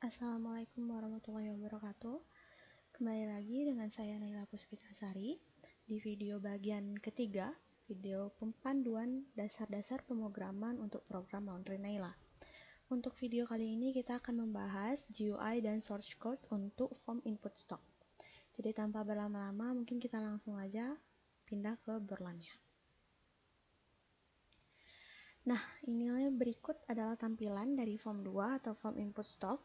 Assalamualaikum warahmatullahi wabarakatuh. Kembali lagi dengan saya Naila Puspitasari di video bagian ketiga, video panduan dasar-dasar pemrograman untuk program Laundry Naila. Untuk video kali ini kita akan membahas GUI dan source code untuk form input stock. Jadi tanpa berlama-lama, mungkin kita langsung aja pindah ke burlannya. Nah, inilah berikut adalah tampilan dari form 2 atau form input stock,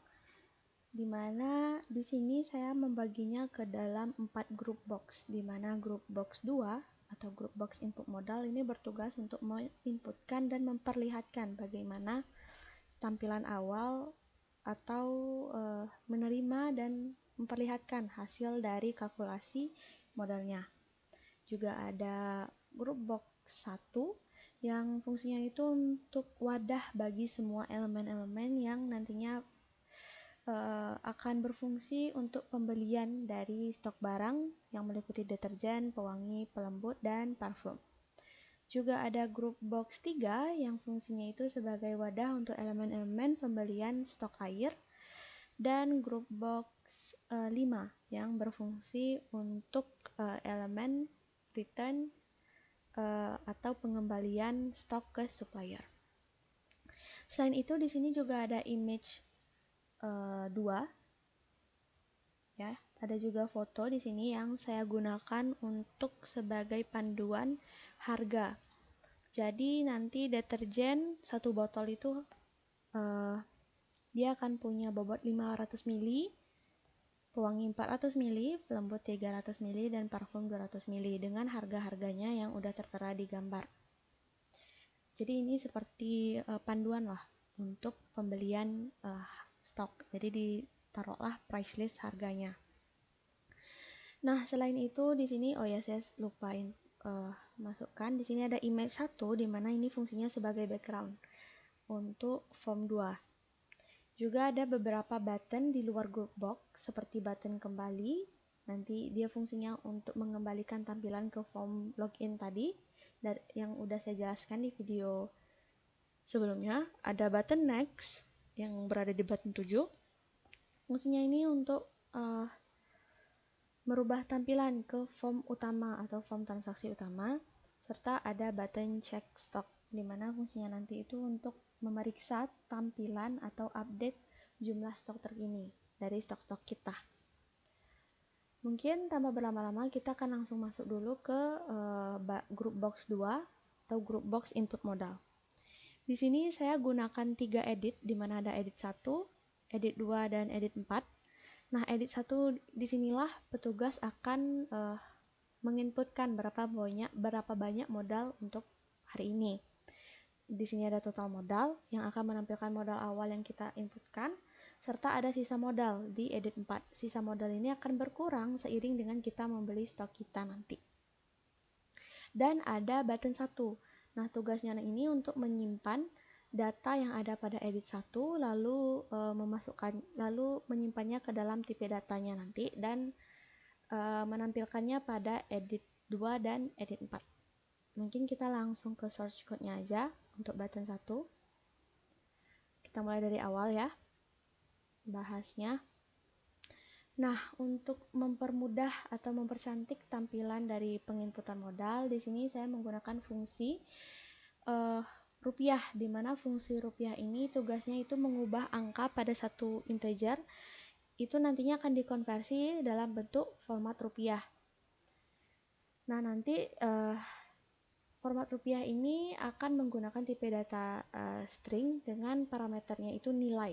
di mana di sini saya membaginya ke dalam 4 grup box, di mana grup box 2 atau grup box input modal ini bertugas untuk menginputkan dan memperlihatkan bagaimana tampilan awal atau menerima dan memperlihatkan hasil dari kalkulasi modalnya. Juga ada grup box 1 yang fungsinya itu untuk wadah bagi semua elemen-elemen yang nantinya akan berfungsi untuk pembelian dari stok barang yang meliputi deterjen, pewangi, pelembut, dan parfum. Juga ada grup box 3 yang fungsinya itu sebagai wadah untuk elemen-elemen pembelian stok air, dan grup box 5 yang berfungsi untuk elemen return atau pengembalian stok ke supplier. Selain itu di sini juga ada image 2 ya, ada juga foto di sini yang saya gunakan untuk sebagai panduan harga. Jadi nanti deterjen 1 botol itu dia akan punya bobot 500 ml, pewangi 400 ml, pelembut 300 ml, dan parfum 200 ml dengan harga-harganya yang udah tertera di gambar. Jadi ini seperti panduan lah untuk pembelian stok. Jadi ditaruhlah price list harganya. Nah, selain itu di sini saya lupain masukkan. Di sini ada image 1 di mana ini fungsinya sebagai background untuk form 2. Juga ada beberapa button di luar group box seperti button kembali. Nanti dia fungsinya untuk mengembalikan tampilan ke form login tadi yang udah saya jelaskan di video sebelumnya. Ada button next yang berada di button 7. Fungsinya ini untuk merubah tampilan ke form utama atau form transaksi utama, serta ada button check stock di mana fungsinya nanti itu untuk memeriksa tampilan atau update jumlah stok terkini dari stok-stok kita. Mungkin tanpa berlama-lama kita akan langsung masuk dulu ke grup box 2 atau grup box input modal. Di sini saya gunakan 3 edit, di mana ada edit 1, edit 2, dan edit 4. Nah, edit 1 disinilah petugas akan menginputkan berapa banyak modal untuk hari ini. Di sini ada total modal yang akan menampilkan modal awal yang kita inputkan, serta ada sisa modal di edit 4. Sisa modal ini akan berkurang seiring dengan kita membeli stok kita nanti. Dan ada button 1. Nah, tugasnya ini untuk menyimpan data yang ada pada edit 1 lalu menyimpannya ke dalam tipe datanya nanti dan menampilkannya pada edit 2 dan edit 4. Mungkin kita langsung ke source code-nya aja untuk button 1. Kita mulai dari awal ya bahasnya. Nah, untuk mempermudah atau mempercantik tampilan dari penginputan modal, di sini saya menggunakan fungsi rupiah, di mana fungsi rupiah ini tugasnya itu mengubah angka pada satu integer, itu nantinya akan dikonversi dalam bentuk format rupiah. Nah, nanti format rupiah ini akan menggunakan tipe data string dengan parameternya itu nilai.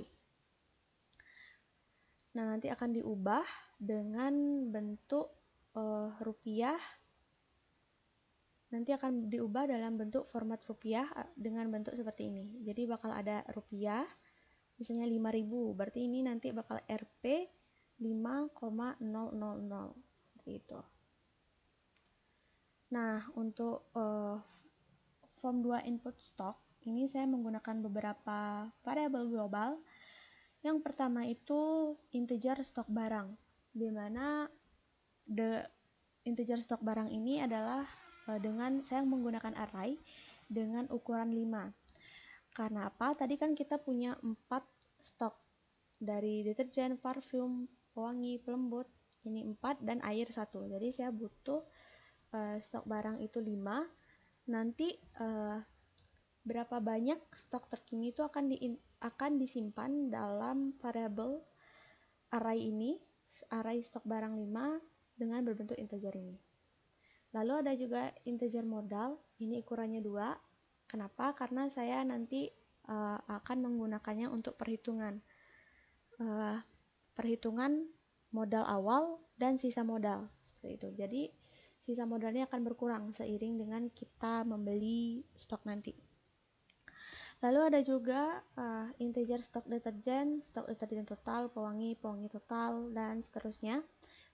Nah, nanti akan diubah dengan bentuk rupiah. Nanti akan diubah dalam bentuk format rupiah dengan bentuk seperti ini. Jadi bakal ada rupiah, misalnya 5.000, berarti ini nanti bakal Rp 5,000 seperti itu. Nah, untuk form 2 input stock ini saya menggunakan beberapa variabel global. Yang pertama itu integer stok barang, di mana integer stok barang ini adalah saya menggunakan array dengan ukuran 5. Karena apa? Tadi kan kita punya 4 stok. dari deterjen, parfum, pewangi, pelembut, ini 4 dan air 1. Jadi saya butuh stok barang itu 5. Nanti berapa banyak stok terkini itu akan disimpan dalam variabel array ini, array stok barang 5 dengan berbentuk integer ini. Lalu ada juga integer modal, ini ukurannya 2. Kenapa? Karena saya nanti akan menggunakannya untuk perhitungan modal awal dan sisa modal, seperti itu. Jadi sisa modalnya akan berkurang seiring dengan kita membeli stok nanti. Lalu ada juga integer stok deterjen total, pewangi total, dan seterusnya.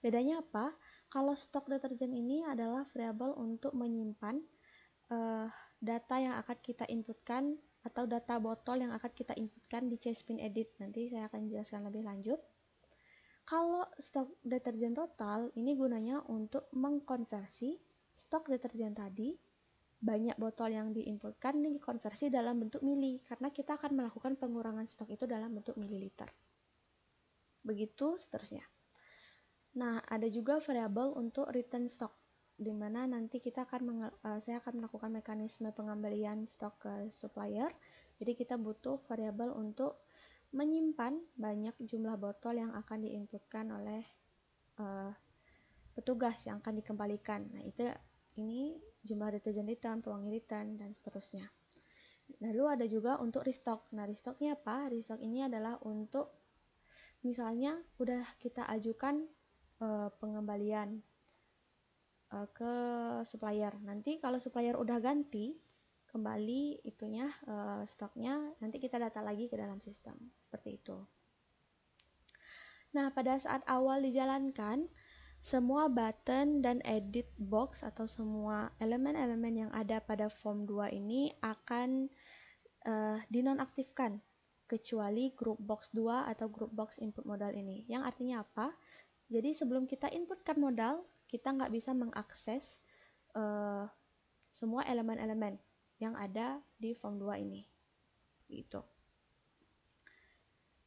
Bedanya apa? Kalau stok deterjen ini adalah variabel untuk menyimpan data yang akan kita inputkan atau data botol yang akan kita inputkan di CSPIN edit. Nanti saya akan jelaskan lebih lanjut. Kalau stok deterjen total, ini gunanya untuk mengkonversi stok deterjen tadi, banyak botol yang diinputkan dikonversi dalam bentuk mili, karena kita akan melakukan pengurangan stok itu dalam bentuk mililiter. Begitu seterusnya. Nah, ada juga variabel untuk return stock, di mana nanti saya akan melakukan mekanisme pengembalian stok ke supplier. Jadi kita butuh variabel untuk menyimpan banyak jumlah botol yang akan diinputkan oleh petugas yang akan dikembalikan. Nah, ini jumlah deterjen return, pewangi return, dan seterusnya. Lalu ada juga untuk restock. Nah, restocknya apa? Restock ini adalah untuk misalnya udah kita ajukan pengembalian ke supplier. Nanti kalau supplier udah ganti kembali itunya stoknya, nanti kita data lagi ke dalam sistem. Seperti itu. Nah, pada saat awal dijalankan, semua button dan edit box atau semua elemen-elemen yang ada pada form 2 ini akan dinonaktifkan kecuali group box 2 atau group box input modal ini. Yang artinya apa? Jadi sebelum kita inputkan modal, kita nggak bisa mengakses semua elemen-elemen yang ada di form 2 ini. Gitu.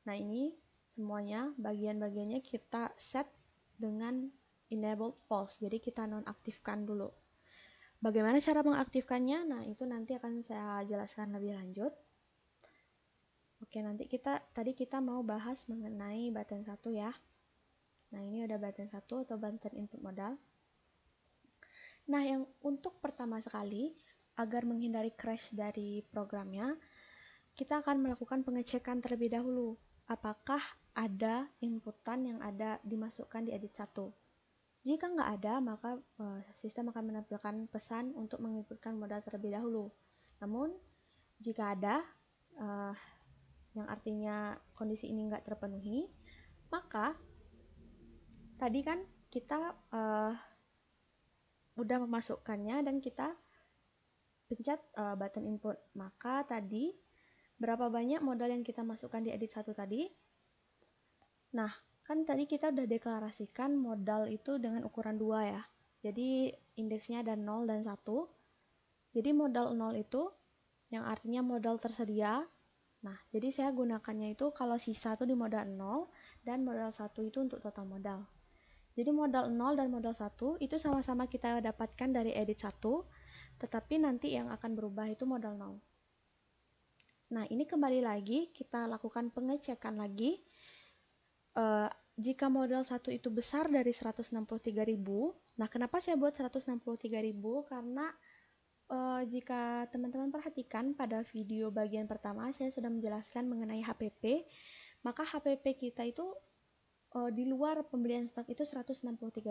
Nah, ini semuanya bagian-bagiannya kita set dengan enabled false. Jadi kita nonaktifkan dulu. Bagaimana cara mengaktifkannya? Nah, itu nanti akan saya jelaskan lebih lanjut. Oke, nanti tadi kita mau bahas mengenai button 1 ya. Nah, ini udah button 1 atau button input modal. Nah, yang untuk pertama sekali, agar menghindari crash dari programnya, kita akan melakukan pengecekan terlebih dahulu. Apakah ada inputan yang ada dimasukkan di edit 1. Jika nggak ada, maka sistem akan menampilkan pesan untuk menginputkan modal terlebih dahulu. Namun, jika ada, yang artinya kondisi ini nggak terpenuhi, maka tadi kan kita udah memasukkannya dan kita pencet button input. Maka tadi berapa banyak modal yang kita masukkan di edit 1 tadi? Nah, kan tadi kita udah deklarasikan modal itu dengan ukuran 2 ya. Jadi indeksnya ada 0 dan 1. Jadi modal 0 itu yang artinya modal tersedia. Nah, jadi saya gunakannya itu kalau sisa itu di modal 0 dan modal 1 itu untuk total modal. Jadi modal 0 dan modal 1 itu sama-sama kita dapatkan dari edit 1, tetapi nanti yang akan berubah itu modal 0. Nah, ini kembali lagi kita lakukan pengecekan lagi. Jika modal 1 itu besar dari 163.000, nah kenapa saya buat 163.000? Karena jika teman-teman perhatikan pada video bagian pertama saya sudah menjelaskan mengenai HPP, maka HPP kita itu di luar pembelian stok itu 163.000.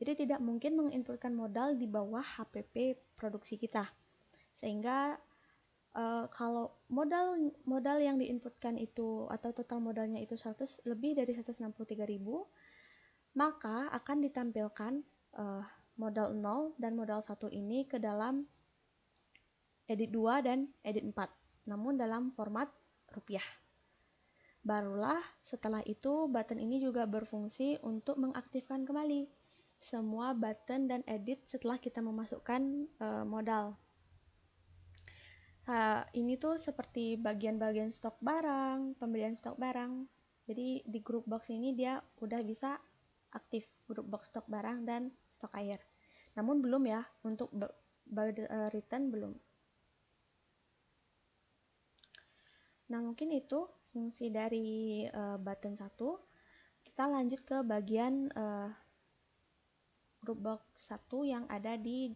Jadi tidak mungkin menginputkan modal di bawah HPP produksi kita. Sehingga kalau modal yang diinputkan itu atau total modalnya itu lebih dari 163.000, maka akan ditampilkan modal 0 dan modal 1 ini ke dalam edit 2 dan edit 4, namun dalam format rupiah. Barulah setelah itu button ini juga berfungsi untuk mengaktifkan kembali semua button dan edit setelah kita memasukkan modal. Ini tuh seperti bagian-bagian stok barang, pembelian stok barang, Jadi di group box ini dia udah bisa aktif group box stok barang dan stok air. Namun belum ya, untuk return belum. Nah, mungkin itu fungsi dari button 1. Kita lanjut ke bagian group box 1 yang ada di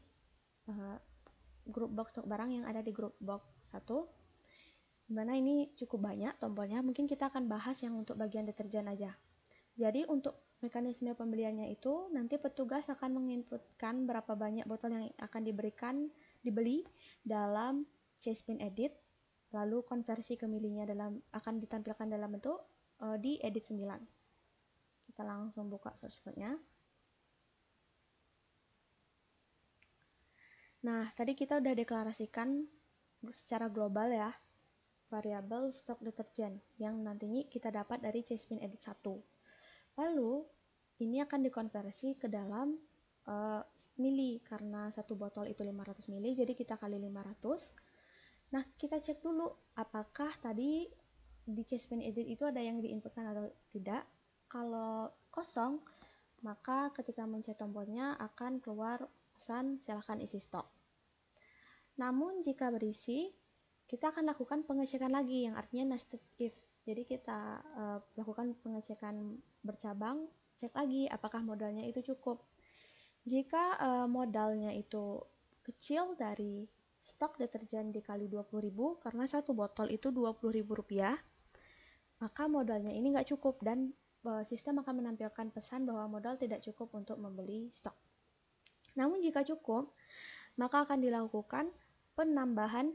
group box stok barang yang ada di group box 1. Dimana ini cukup banyak tombolnya, mungkin kita akan bahas yang untuk bagian deterjen aja. Jadi untuk mekanisme pembeliannya itu nanti petugas akan menginputkan berapa banyak botol yang akan dibeli dalam Chespin Edit, lalu konversi ke milinya akan ditampilkan dalam bentuk di edit 9. Kita langsung buka source code-nya. Nah, tadi kita udah deklarasikan secara global ya variabel stok deterjen yang nantinya kita dapat dari Chespin Edit 1. Lalu ini akan dikonversi ke dalam mili, karena satu botol itu 500 mili, jadi kita kali 500. Nah, kita cek dulu apakah tadi di Chespin Edit itu ada yang diinputkan atau tidak. Kalau kosong, maka ketika mencet tombolnya akan keluar pesan silakan isi stok. Namun jika berisi, kita akan lakukan pengecekan lagi yang artinya nested if. Jadi kita lakukan pengecekan bercabang, cek lagi apakah modalnya itu cukup. Jika modalnya itu kecil dari stok deterjen dikali 20.000, karena satu botol itu Rp20.000, maka modalnya ini nggak cukup dan sistem akan menampilkan pesan bahwa modal tidak cukup untuk membeli stok. Namun jika cukup, maka akan dilakukan penambahan.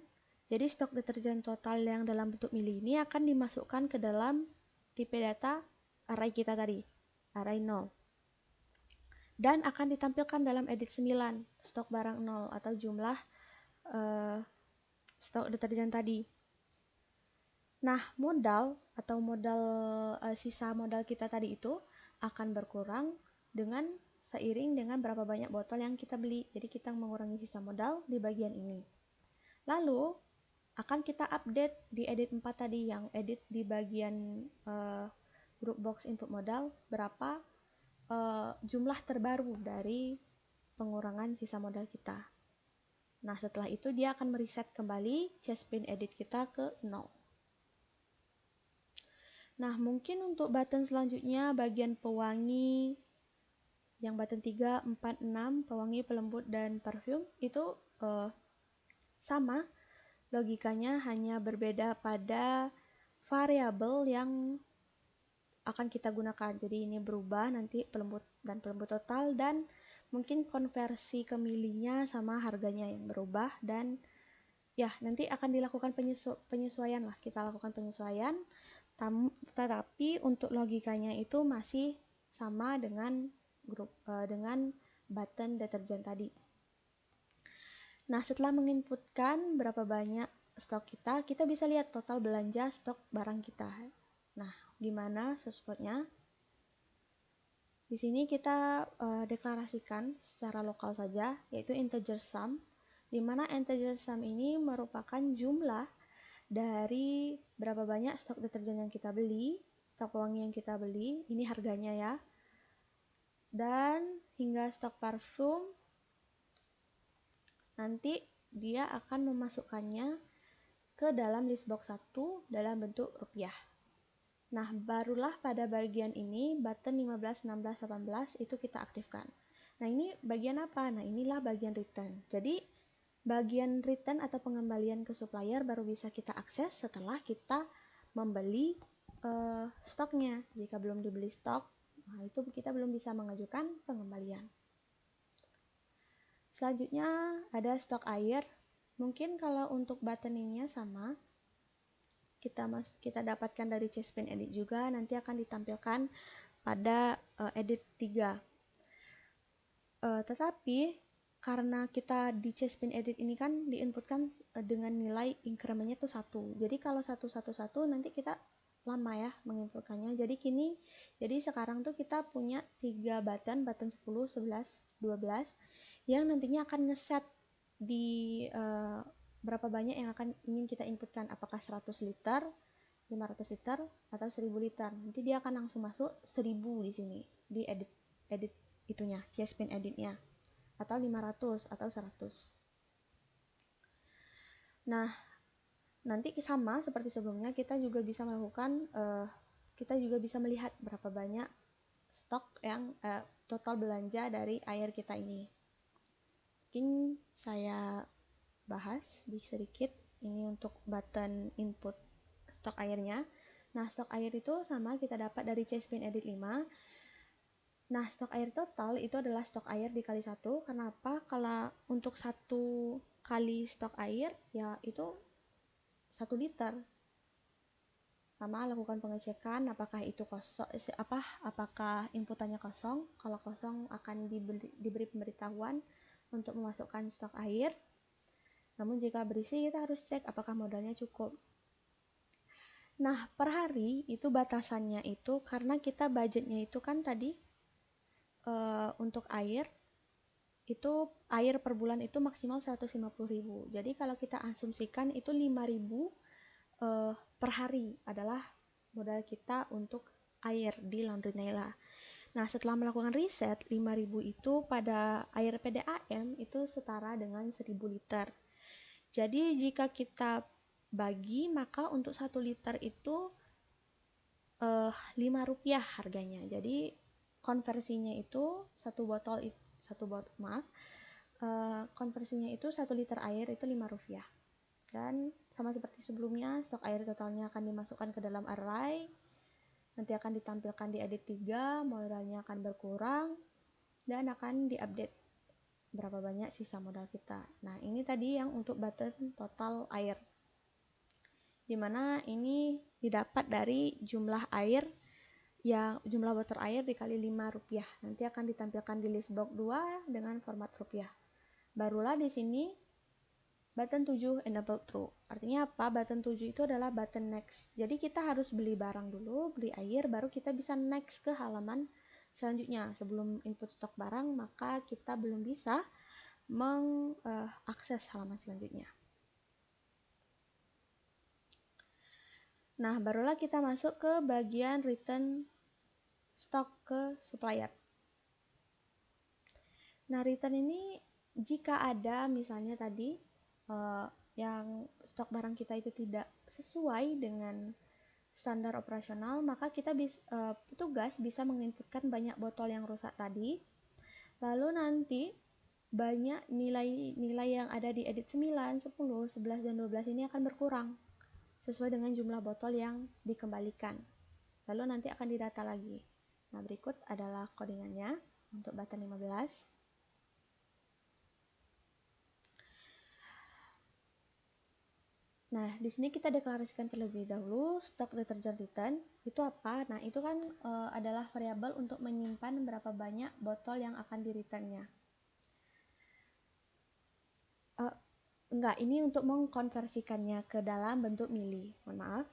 Jadi stok deterjen total yang dalam bentuk mili ini akan dimasukkan ke dalam tipe data array kita tadi, array 0. Dan akan ditampilkan dalam edit 9, stok barang 0 atau jumlah stok deterjen tadi. Nah, modal atau sisa modal kita tadi itu akan berkurang seiring dengan berapa banyak botol yang kita beli. Jadi kita mengurangi sisa modal di bagian ini. Lalu akan kita update di edit 4 tadi, yang edit di bagian group box input modal, berapa jumlah terbaru dari pengurangan sisa modal kita. Nah, setelah itu dia akan mereset kembali Chespin Edit kita ke 0. Nah, mungkin untuk button selanjutnya bagian pewangi yang button 3, 4, 6, pewangi, pelembut, dan parfum itu sama. Logikanya hanya berbeda pada variabel yang akan kita gunakan. Jadi ini berubah nanti pelembut total, dan mungkin konversi ke milinya sama harganya yang berubah, dan ya nanti akan dilakukan penyesuaian lah. Kita lakukan penyesuaian, tetapi untuk logikanya itu masih sama dengan dengan button deterjen tadi. Nah, setelah menginputkan berapa banyak stok kita bisa lihat total belanja stok barang kita. Nah, gimana source code-nya? Di sini kita deklarasikan secara lokal saja, yaitu integer sum, di mana integer sum ini merupakan jumlah dari berapa banyak stok deterjen yang kita beli, stok pewangi yang kita beli, ini harganya ya, dan hingga stok parfum. Nanti dia akan memasukkannya ke dalam list box 1 dalam bentuk rupiah. Nah, barulah pada bagian ini button 15, 16, 18 itu kita aktifkan. Nah, ini bagian apa? Nah, inilah bagian return. Jadi bagian return atau pengembalian ke supplier baru bisa kita akses setelah kita membeli stoknya. Jika belum dibeli stok, nah itu kita belum bisa mengajukan pengembalian. Selanjutnya ada stok air. Mungkin kalau untuk button ininya sama, kita dapatkan dari Chespin Edit juga, nanti akan ditampilkan pada edit 3. Tetapi karena kita di Chespin Edit ini kan diinputkan dengan nilai incrementnya tuh 1. Jadi kalau 1, 1, 1 nanti kita lama ya menginputkannya. Jadi sekarang tuh kita punya 3 button 10, 11, 12 yang nantinya akan ngeset di berapa banyak yang ingin kita inputkan, apakah 100 liter, 500 liter atau 1000 liter. Nanti dia akan langsung masuk 1000 di sini di edit itunya, CSPin editnya, atau 500 atau 100. Nah, nanti sama seperti sebelumnya kita juga bisa melakukan kita juga bisa melihat berapa banyak stok yang total belanja dari air kita ini. Mungkin saya bahas di sedikit ini untuk button input stok airnya. Nah, stok air itu sama kita dapat dari CSPin Edit 5. Nah, stok air total itu adalah stok air dikali 1. Kenapa? Kalau untuk 1 kali stok air ya itu 1 liter. Sama lakukan pengecekan apakah itu kosong, apakah inputannya kosong. Kalau kosong akan diberi pemberitahuan untuk memasukkan stok air. Namun jika berisi kita harus cek apakah modalnya cukup. Nah, per hari itu batasannya itu karena kita budgetnya itu kan tadi untuk air itu air per bulan itu maksimal 150.000. Jadi kalau kita asumsikan itu 5.000 per hari adalah modal kita untuk air di Laundry Naila. Nah, setelah melakukan riset, 5.000 itu pada air PDAM itu setara dengan 1.000 liter. Jadi jika kita bagi, maka untuk 1 liter itu Rp5 harganya. Jadi konversinya itu konversinya itu 1 liter air itu Rp5. Dan sama seperti sebelumnya, stok air totalnya akan dimasukkan ke dalam array. Nanti akan ditampilkan di edit 3, modalnya akan berkurang dan akan diupdate berapa banyak sisa modal kita. Nah, ini tadi yang untuk button total air. Dimana ini didapat dari jumlah air yang jumlah botol air dikali Rp5. Nanti akan ditampilkan di list box 2 dengan format rupiah. Barulah di sini button 7 enable true. Artinya apa? Button 7 itu adalah button next. Jadi kita harus beli barang dulu, beli air, baru kita bisa next ke halaman selanjutnya. Sebelum input stok barang, maka kita belum bisa mengakses halaman selanjutnya. Nah, barulah kita masuk ke bagian return stok ke supplier. Nah, return ini jika ada misalnya tadi yang stok barang kita itu tidak sesuai dengan standar operasional, maka kita petugas bisa menginputkan banyak botol yang rusak tadi. Lalu nanti banyak nilai-nilai yang ada di edit 9, 10, 11, dan 12 ini akan berkurang sesuai dengan jumlah botol yang dikembalikan. Lalu nanti akan didata lagi. Nah, berikut adalah codingannya untuk button 15. Nah, di sini kita deklarasikan terlebih dahulu stok deterjen return itu apa? Nah, itu kan adalah variabel untuk menyimpan berapa banyak botol yang akan di-returnnya. Ini untuk mengkonversikannya ke dalam bentuk mili. Mohon maaf.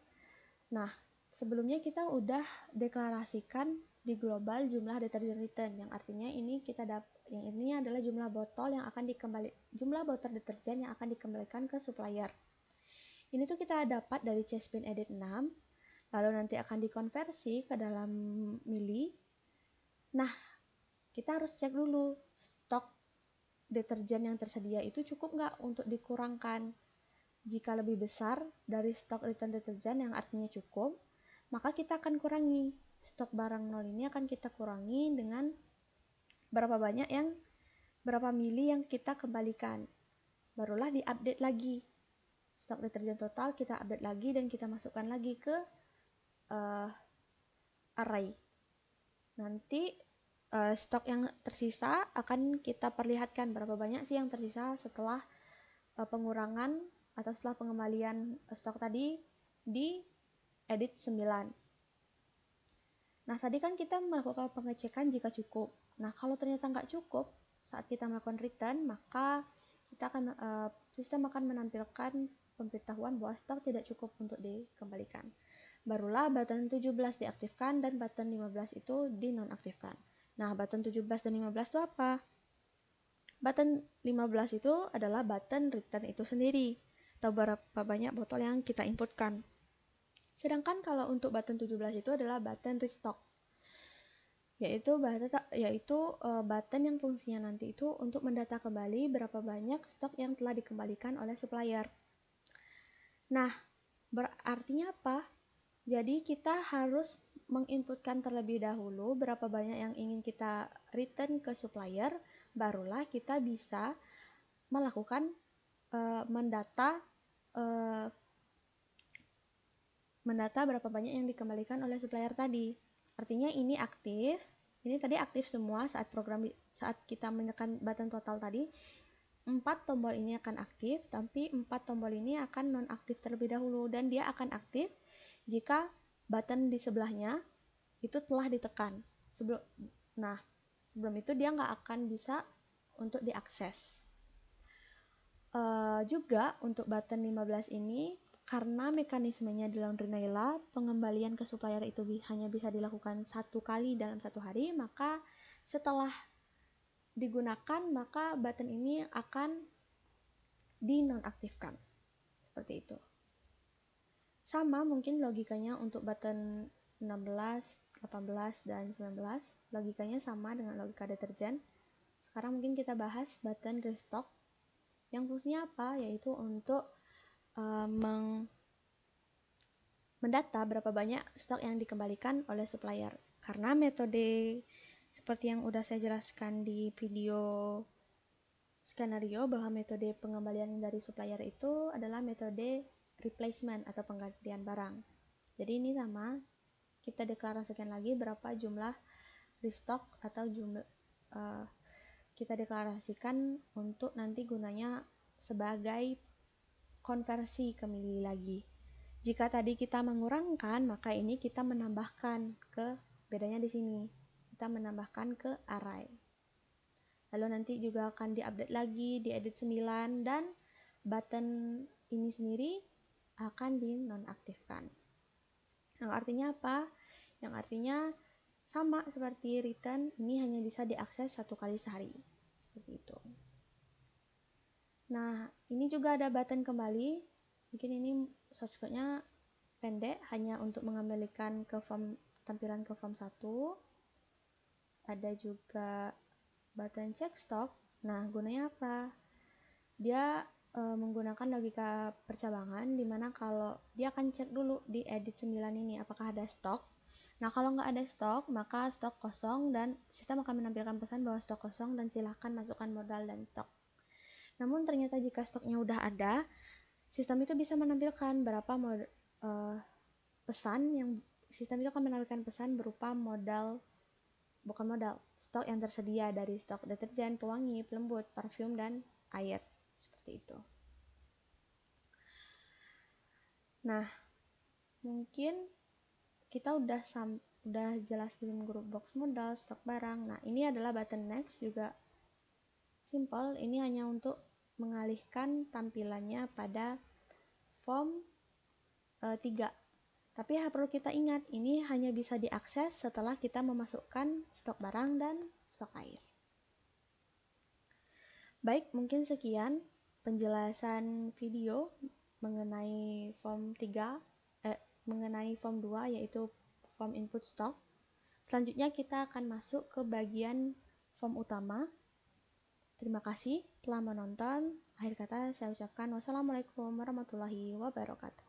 Nah, sebelumnya kita udah deklarasikan di global jumlah deterjen return, yang artinya ini yang ini adalah jumlah botol deterjen yang akan dikembalikan ke supplier. Ini tuh kita dapat dari CSPin Edit 6, lalu nanti akan dikonversi ke dalam mili. Nah, kita harus cek dulu stok deterjen yang tersedia itu cukup nggak untuk dikurangkan. Jika lebih besar dari stok return deterjen yang artinya cukup, maka kita akan kurangi. Stok barang 0 ini akan kita kurangi dengan berapa mili yang kita kembalikan. Barulah diupdate lagi. Stok deterjen total kita update lagi dan kita masukkan lagi ke array. Nanti stok yang tersisa akan kita perlihatkan berapa banyak sih yang tersisa setelah pengurangan atau setelah pengembalian stok tadi di edit 9. Nah, tadi kan kita melakukan pengecekan jika cukup. Nah, kalau ternyata nggak cukup saat kita melakukan return, maka sistem akan menampilkan pemberitahuan bahwa stok tidak cukup untuk dikembalikan. Barulah button 17 diaktifkan dan button 15 itu dinonaktifkan. Nah, button 17 dan 15 itu apa? Button 15 itu adalah button return itu sendiri, atau berapa banyak botol yang kita inputkan. Sedangkan kalau untuk button 17 itu adalah button restock, yaitu button yang fungsinya nanti itu untuk mendata kembali berapa banyak stok yang telah dikembalikan oleh supplier. Nah, berartinya apa? Jadi kita harus menginputkan terlebih dahulu berapa banyak yang ingin kita return ke supplier, barulah kita bisa melakukan mendata berapa banyak yang dikembalikan oleh supplier tadi. Artinya ini aktif, ini tadi aktif semua saat kita menekan button total tadi. 4 tombol ini akan aktif, tapi 4 tombol ini akan non-aktif terlebih dahulu, dan dia akan aktif jika button di sebelahnya itu telah ditekan. Sebelum itu dia nggak akan bisa untuk diakses. Juga untuk button 15 ini, karena mekanismenya di Laundry Naila, pengembalian ke supplier itu hanya bisa dilakukan 1 kali dalam 1 hari, maka setelah digunakan, maka button ini akan dinonaktifkan. Seperti itu. Sama mungkin logikanya untuk button 16, 18, dan 19. Logikanya sama dengan logika deterjen. Sekarang mungkin kita bahas button restock. Yang fungsinya apa? Yaitu untuk mendata berapa banyak stok yang dikembalikan oleh supplier. Karena metode seperti yang udah saya jelaskan di video skenario, bahwa metode pengembalian dari supplier itu adalah metode replacement atau penggantian barang. Jadi ini sama, kita deklarasikan lagi berapa jumlah restock atau kita deklarasikan untuk nanti gunanya sebagai konversi ke mili lagi. Jika tadi kita mengurangkan, maka ini kita menambahkan bedanya di sini. Kita menambahkan ke array. Lalu nanti juga akan diupdate lagi di edit 9, dan button ini sendiri akan dinonaktifkan. Yang artinya apa? Yang artinya sama seperti return, ini hanya bisa diakses 1 kali sehari. Seperti itu. Nah, ini juga ada button kembali. Mungkin ini shortcut-nya pendek, hanya untuk mengembalikan tampilan ke form 1. Ada juga button check stock. Nah, gunanya apa? Dia menggunakan logika percabangan, dimana kalau dia akan cek dulu di edit 9 ini apakah ada stok. Nah, kalau nggak ada stok, maka stok kosong, dan sistem akan menampilkan pesan bahwa stok kosong dan silahkan masukkan modal dan stok. Namun ternyata jika stoknya udah ada, sistem itu bisa menampilkan sistem itu akan menampilkan pesan berupa stok yang tersedia dari stok deterjen, pewangi, pelembut, parfum, dan air. Seperti itu. Nah, mungkin kita udah jelaskan grup box modal, stok barang. Nah, ini adalah button next, juga simple. Ini hanya untuk mengalihkan tampilannya pada form 3. Tapi perlu kita ingat, ini hanya bisa diakses setelah kita memasukkan stok barang dan stok air. Baik, mungkin sekian penjelasan video mengenai form 2, yaitu form input stock. Selanjutnya kita akan masuk ke bagian form utama. Terima kasih telah menonton. Akhir kata saya ucapkan wassalamualaikum warahmatullahi wabarakatuh.